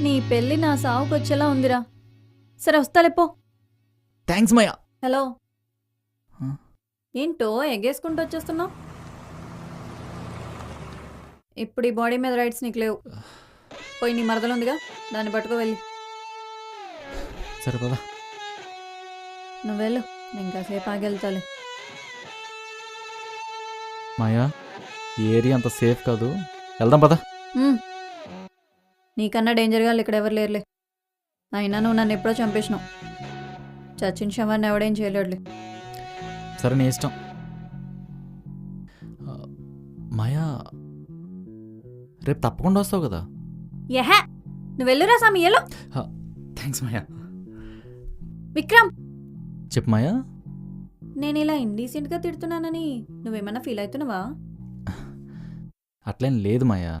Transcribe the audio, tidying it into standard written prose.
నీ పెళ్ళి నా సావుకు వచ్చేలా ఉందిరా. సరే వస్తాలేపో. థ్యాంక్స్ మాయా. హలో, హ? ఏంటో ఎగేసుకుంటూ వచ్చేస్తున్నావు? ఇప్పుడు ఈ బాడీ మీద రైట్స్ నీకు లేవు. పోయి నీ మరదలుందిగా, దాన్ని పట్టుకో వెళ్ళి. సరే పదా. నువ్వు వెళ్ళు, నేను కాసేపు ఆగి వెళ్తాలే. మాయా, ఈ ఏరియా అంత సేఫ్ కాదు, వెళ్దాం పదా. నీకన్నా డేంజర్గా ఇక్కడ ఎవరు లేరులే. అయినా నువ్వు నన్ను ఎప్పుడో చంపేసినావు. చచ్చిన శవాన్ని ఎవడేం చేయలేడులే. సరే నీ ఇష్టం. మాయా, రేపు తప్పకుండా వస్తావు కదా? యహే, నువ్వు వెళ్ళురా సామి. ఎలో. థ్యాంక్స్ మాయా. విక్రమ్, చెప్పు మాయా. నేను ఇలా ఇండీసెంట్గా తిడుతున్నానని నువ్వేమన్నా ఫీల్ అవుతున్నావా? అట్లేం లేదు మాయా.